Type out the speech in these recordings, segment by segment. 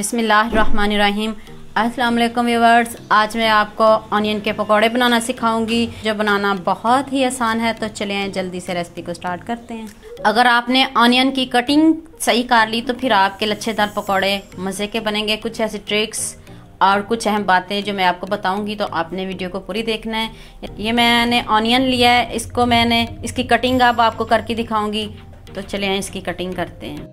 बिस्मिल्लाहिर्रहमानिर्रहीम। अस्सलाम वालेकुम व्यूअर्स, आज मैं आपको ऑनियन के पकौड़े बनाना सिखाऊंगी जो बनाना बहुत ही आसान है। तो चलें जल्दी से रेसिपी को स्टार्ट करते हैं। अगर आपने ऑनियन की कटिंग सही कर ली तो फिर आपके लच्छेदार पकौड़े मज़े के बनेंगे। कुछ ऐसी ट्रिक्स और कुछ अहम बातें जो मैं आपको बताऊंगी, तो आपने वीडियो को पूरी देखना है। ये मैंने ऑनियन लिया है, इसको मैंने इसकी कटिंग अब आपको करके दिखाऊंगी। तो चलिए इसकी कटिंग करते हैं।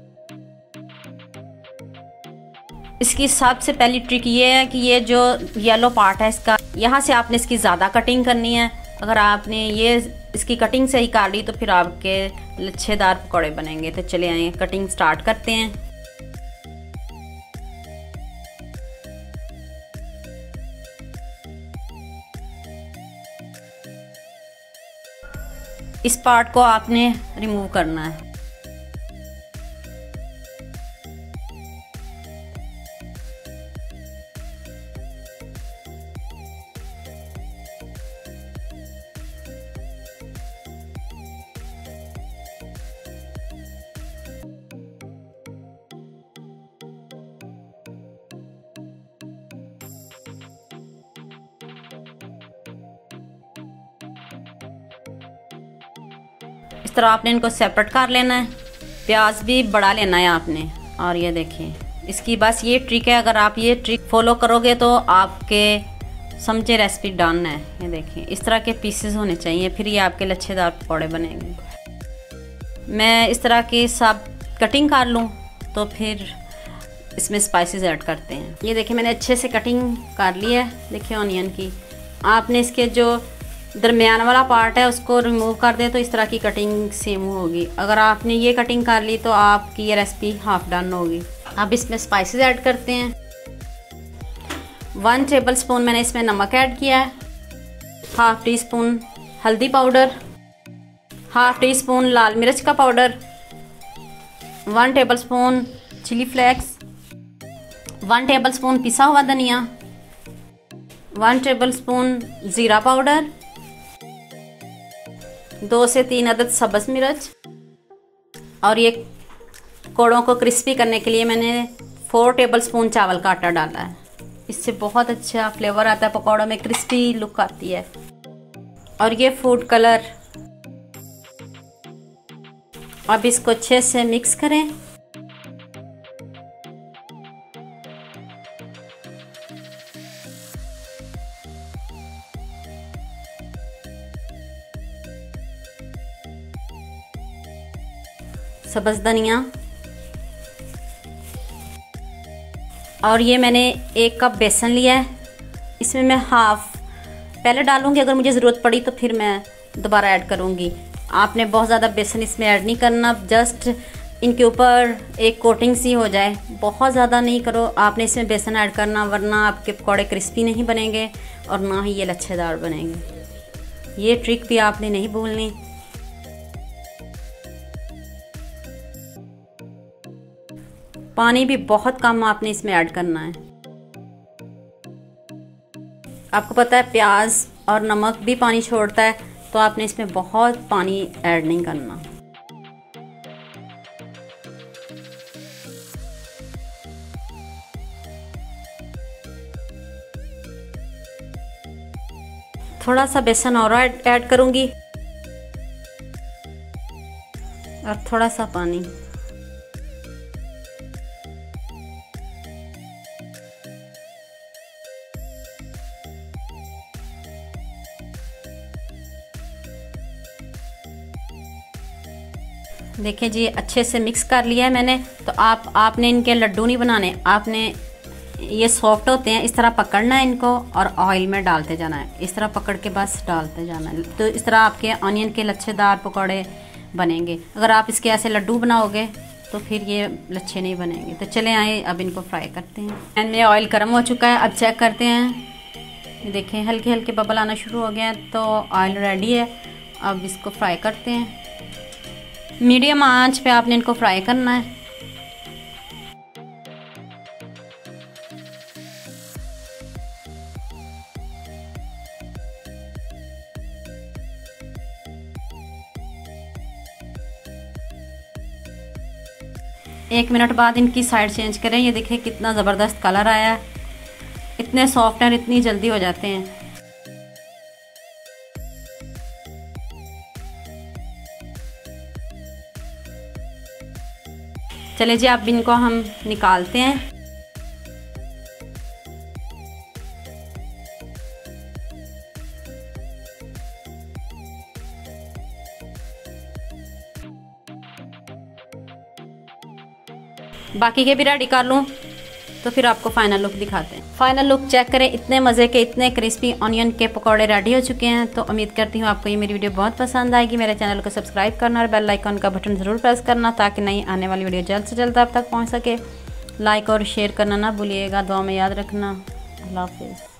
इसकी सबसे पहली ट्रिक ये है कि ये जो येलो पार्ट है इसका, यहाँ से आपने इसकी ज़्यादा कटिंग करनी है। अगर आपने ये इसकी कटिंग सही कर ली तो फिर आपके लच्छेदार पकौड़े बनेंगे। तो चलिए आइए कटिंग स्टार्ट करते हैं। इस पार्ट को आपने रिमूव करना है। इस तरह आपने इनको सेपरेट कर लेना है। प्याज भी बड़ा लेना है आपने। और ये देखिए इसकी बस ये ट्रिक है। अगर आप ये ट्रिक फॉलो करोगे तो आपके समझे रेसिपी डन है। ये देखिए इस तरह के पीसेस होने चाहिए, फिर ये आपके लच्छेदार पकौड़े बनेंगे। मैं इस तरह की सब कटिंग कर लूँ तो फिर इसमें स्पाइसेस ऐड करते हैं। ये देखिए मैंने अच्छे से कटिंग कर ली है। देखिए ऑनियन की आपने इसके जो दरमियान वाला पार्ट है उसको रिमूव कर दे तो इस तरह की कटिंग सेम होगी। अगर आपने ये कटिंग कर ली तो आपकी ये रेसिपी हाफ डन होगी। अब इसमें स्पाइसेस ऐड करते हैं। 1 टेबल स्पून मैंने इसमें नमक ऐड किया है, हाफ टी स्पून हल्दी पाउडर, हाफ टी स्पून लाल मिर्च का powder, 1 tablespoon chilli flakes, 1 tablespoon पिसा हुआ धनिया, 1 टेबल स्पून ज़ीरा पाउडर, 2 से 3 अदद सब्ज़ मिर्च। और ये कोड़ों को क्रिस्पी करने के लिए मैंने 4 टेबल स्पून चावल का आटा डाला है। इससे बहुत अच्छा फ्लेवर आता है, पकौड़ों में क्रिस्पी लुक आती है। और ये फूड कलर। अब इसको अच्छे से मिक्स करें। सब्ज़ धनिया। और ये मैंने 1 कप बेसन लिया है। इसमें मैं हाफ पहले डालूंगी, अगर मुझे ज़रूरत पड़ी तो फिर मैं दोबारा ऐड करूंगी। आपने बहुत ज़्यादा बेसन इसमें ऐड नहीं करना, जस्ट इनके ऊपर एक कोटिंग सी हो जाए। बहुत ज़्यादा नहीं करो आपने इसमें बेसन ऐड करना, वरना आपके पकौड़े क्रिस्पी नहीं बनेंगे और ना ही ये लच्छेदार बनेंगे। ये ट्रिक भी आपने नहीं भूलनी। पानी भी बहुत कम आपने इसमें ऐड करना है। आपको पता है प्याज और नमक भी पानी छोड़ता है, तो आपने इसमें बहुत पानी ऐड नहीं करना। थोड़ा सा बेसन और ऐड करूंगी और थोड़ा सा पानी। देखिए जी अच्छे से मिक्स कर लिया है मैंने। तो आपने इनके लड्डू नहीं बनाने, आपने ये सॉफ्ट होते हैं, इस तरह पकड़ना है इनको और ऑयल में डालते जाना है। इस तरह पकड़ के बस डालते जाना है। तो इस तरह आपके ऑनियन के लच्छेदार पकौड़े बनेंगे। अगर आप इसके ऐसे लड्डू बनाओगे तो फिर ये लच्छे नहीं बनेंगे। तो चले आए अब इनको फ्राई करते हैं। पैन में ऑयल गर्म हो चुका है, अब चेक करते हैं। देखें हल्के हल्के बबल आना शुरू हो गए हैं, तो ऑयल रेडी है। अब इसको फ्राई करते हैं। मीडियम आंच पे आपने इनको फ्राई करना है। 1 मिनट बाद इनकी साइड चेंज करें। ये देखिए कितना ज़बरदस्त कलर आया है, इतने सॉफ्ट और इतनी जल्दी हो जाते हैं। चलिए जी अब इनको हम निकालते हैं। बाकी के भी रेडी कर लूँ तो फिर आपको फाइनल लुक दिखाते हैं। फाइनल लुक चेक करें, इतने मज़े के इतने क्रिस्पी ऑनियन के पकौड़े रेडी हो चुके हैं। तो उम्मीद करती हूँ आपको ये मेरी वीडियो बहुत पसंद आएगी। मेरे चैनल को सब्सक्राइब करना और बेल आइकन का बटन ज़रूर प्रेस करना ताकि नई आने वाली वीडियो जल्द से जल्द आप तक पहुँच सके। लाइक और शेयर करना ना भूलिएगा, दुआ में याद रखना। अल्लाह हाफिज़।